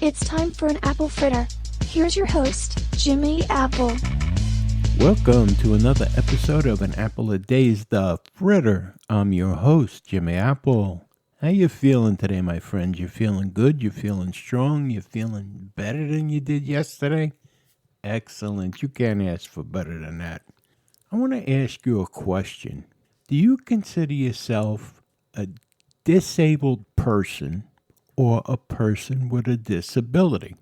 It's time for an apple fritter. Here's your host, Jimmy Apple. Welcome to another episode of An Apple a Day's The Fritter. I'm your host, Jimmy Apple. How you feeling today, my friends? You feeling good? You feeling strong? You feeling better than you did yesterday? Excellent. You can't ask for better than that. I want to ask you a question. Do you consider yourself a disabled person or a person with a disability?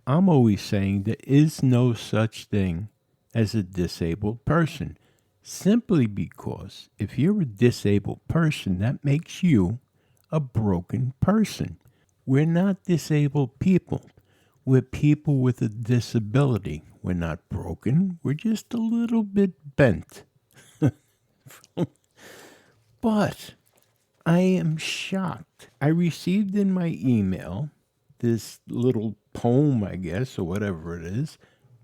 I'm always saying there is no such thing as a disabled person, simply because if you're a disabled person, that makes you a broken person. We're not disabled people. We're people with a disability. We're not broken. We're just a little bit bent. But I am shocked. I received in my email this little poem, I guess, or whatever it is,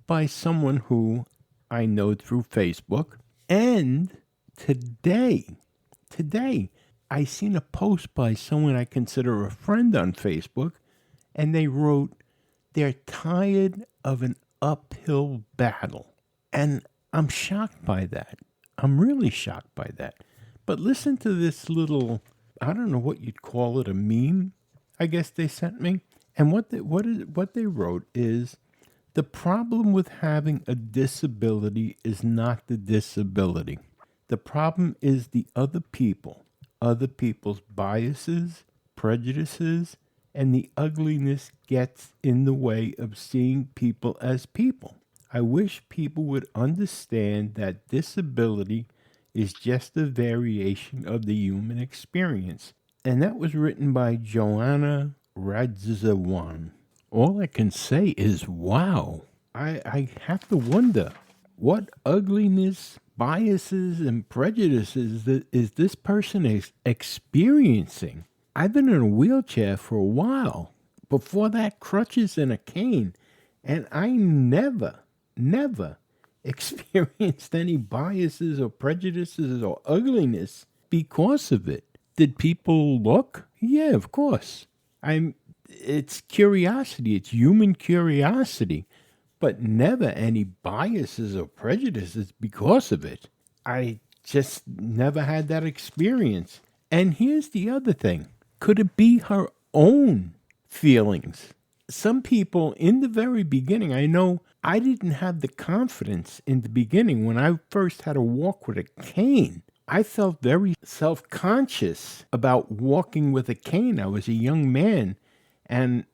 by someone who I know through Facebook. And today, I seen a post by someone I consider a friend on Facebook, and they wrote, they're tired of an uphill battle. And I'm shocked by that. I'm really shocked by that. But listen to this little, I don't know what you'd call it, a meme, I guess they sent me. And what they wrote is, the problem with having a disability is not the disability. The problem is the other people, other people's biases, prejudices, and the ugliness gets in the way of seeing people as people. I wish people would understand that disability is just a variation of the human experience. And that was written by Joanna Radzawan. All I can say is, wow. I have to wonder, what ugliness, biases, and prejudices that is this person experiencing? I've been in a wheelchair for a while. Before that, crutches and a cane. And I never experienced any biases or prejudices or ugliness because of it. Did people look? Yeah, of course. It's curiosity. It's human curiosity. But never any biases or prejudices because of it. I just never had that experience. And here's the other thing. Could it be her own feelings? Some people in the very beginning, I know I didn't have the confidence in the beginning when I first had to walk with a cane. I felt very self-conscious about walking with a cane. I was a young man, and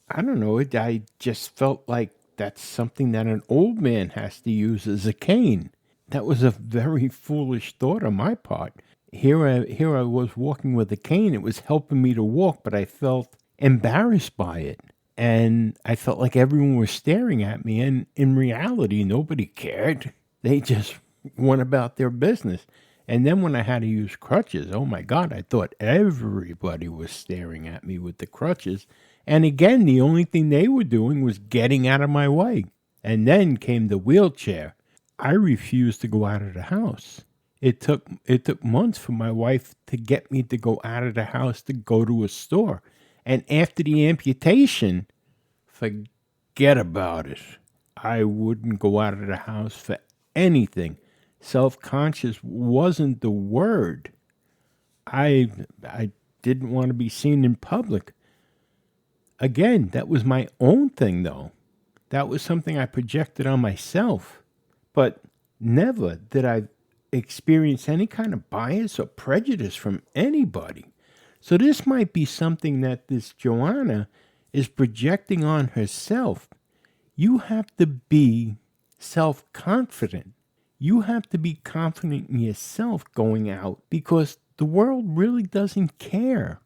I don't know, I just felt like that's something that an old man has to use as a cane. That was a very foolish thought on my part. Here I was walking with a cane. It was helping me to walk, but I felt embarrassed by it. And I felt like everyone was staring at me. And in reality, nobody cared. They just went about their business. And then when I had to use crutches, oh my God, I thought everybody was staring at me with the crutches. And again, the only thing they were doing was getting out of my way. And then came the wheelchair. I refused to go out of the house. It took months for my wife to get me to go out of the house to go to a store. And after the amputation, forget about it. I wouldn't go out of the house for anything. Self-conscious wasn't the word. I didn't want to be seen in public. Again, that was my own thing, though. That was something I projected on myself. But never did I experience any kind of bias or prejudice from anybody. So this might be something that this Joanna is projecting on herself. You have to be self-confident. You have to be confident in yourself going out because the world really doesn't care.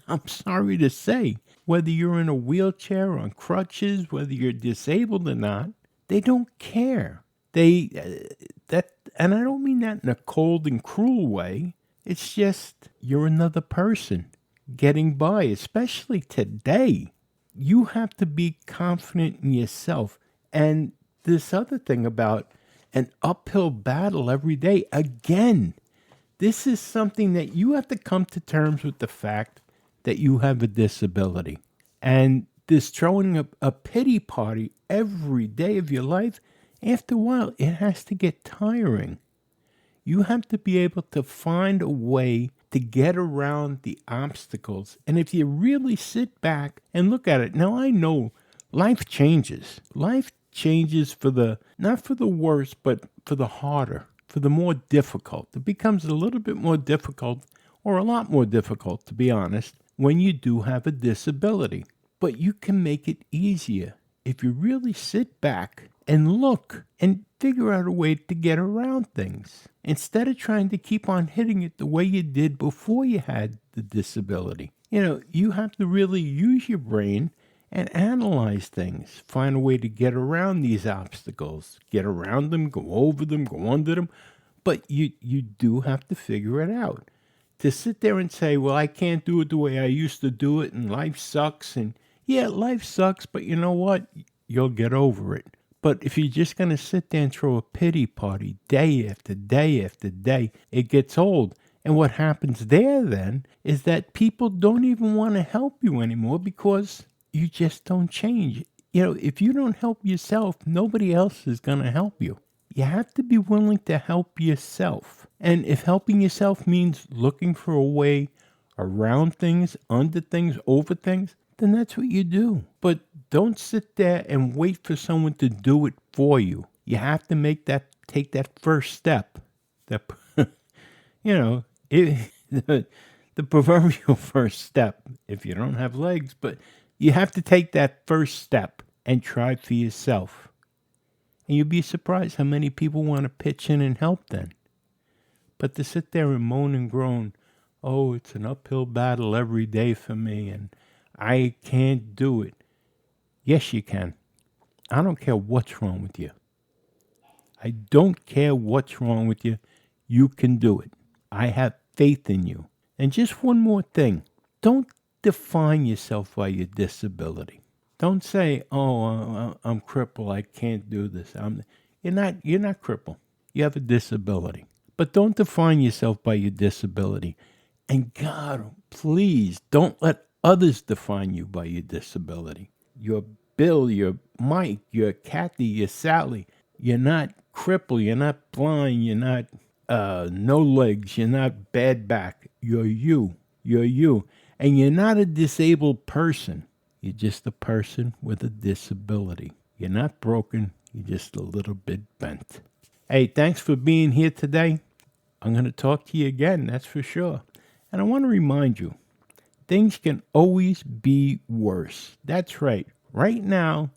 I'm sorry to say, whether you're in a wheelchair, on crutches, whether you're disabled or not, they don't care. And I don't mean that in a cold and cruel way. It's just you're another person getting by, especially today. You have to be confident in yourself. And this other thing about an uphill battle every day, again, this is something that you have to come to terms with the fact that you have a disability. And this throwing a pity party every day of your life, after a while, it has to get tiring. You have to be able to find a way to get around the obstacles. And if you really sit back and look at it, now I know life changes. Life changes for the, not for the worse, but for the harder, for the more difficult. It becomes a little bit more difficult, or a lot more difficult, to be honest, when you do have a disability. But you can make it easier if you really sit back and look and figure out a way to get around things, instead of trying to keep on hitting it the way you did before you had the disability. You have to really use your brain and analyze things, find a way to get around these obstacles, get around them, go over them, go under them. But you do have to figure it out. To sit there and say, well, I can't do it the way I used to do it, and life sucks. And yeah, life sucks, but you know what? You'll get over it. But if you're just going to sit there and throw a pity party day after day after day, it gets old. And what happens there then is that people don't even want to help you anymore because you just don't change. If you don't help yourself, nobody else is going to help you. You have to be willing to help yourself. And if helping yourself means looking for a way around things, under things, over things, then that's what you do. But don't sit there and wait for someone to do it for you. You have to take that first step. The proverbial first step, if you don't have legs, but you have to take that first step and try for yourself. And you'd be surprised how many people want to pitch in and help then. But to sit there and moan and groan, oh, it's an uphill battle every day for me, and I can't do it. Yes, you can. I don't care what's wrong with you. I don't care what's wrong with you. You can do it. I have faith in you. And just one more thing. Don't define yourself by your disability. Don't say, oh, I'm crippled. I can't do this. You're not crippled. You have a disability. But don't define yourself by your disability. And God, please don't let others define you by your disability. You're Bill, you're Mike, you're Kathy, you're Sally. You're not crippled, you're not blind, you're not no legs, you're not bad back. You're you. You're you. And you're not a disabled person. You're just a person with a disability. You're not broken, you're just a little bit bent. Hey, thanks for being here today. I'm going to talk to you again, that's for sure. And I want to remind you, things can always be worse. That's right. Right now,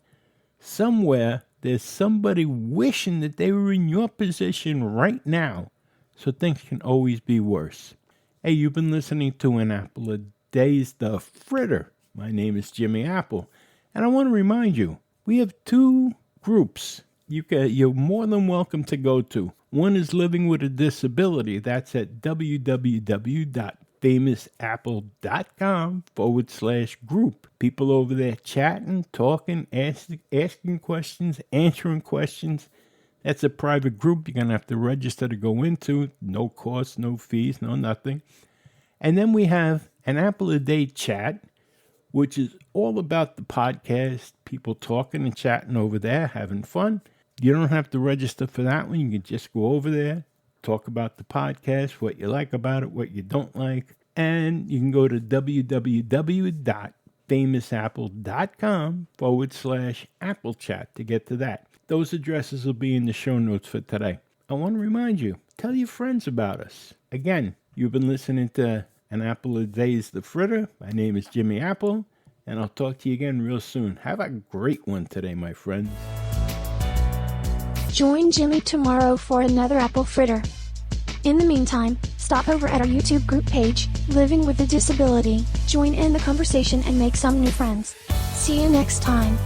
somewhere, there's somebody wishing that they were in your position right now. So things can always be worse. Hey, you've been listening to An Apple a Day's The Fritter. My name is Jimmy Apple. And I want to remind you, we have two groups you're more than welcome to go to. One is Living with a Disability. That's at www.famousapple.com/group. People over there chatting, talking, asking questions, answering questions. That's a private group you're going to have to register to go into. No cost, no fees, no nothing. And then we have An Apple a Day chat, which is all about the podcast, people talking and chatting over there, having fun. You don't have to register for that one. You can just go over there, talk about the podcast, what you like about it, what you don't like. And you can go to www.famousapple.com/Apple Chat to get to that. Those addresses will be in the show notes for today. I want to remind you, tell your friends about us. Again, you've been listening to An Apple a Day's The Fritter. My name is Jimmy Apple, and I'll talk to you again real soon. Have a great one today, my friends. Join Jimmy tomorrow for another Apple Fritter. In the meantime, stop over at our YouTube group page, Living with a Disability, join in the conversation and make some new friends. See you next time.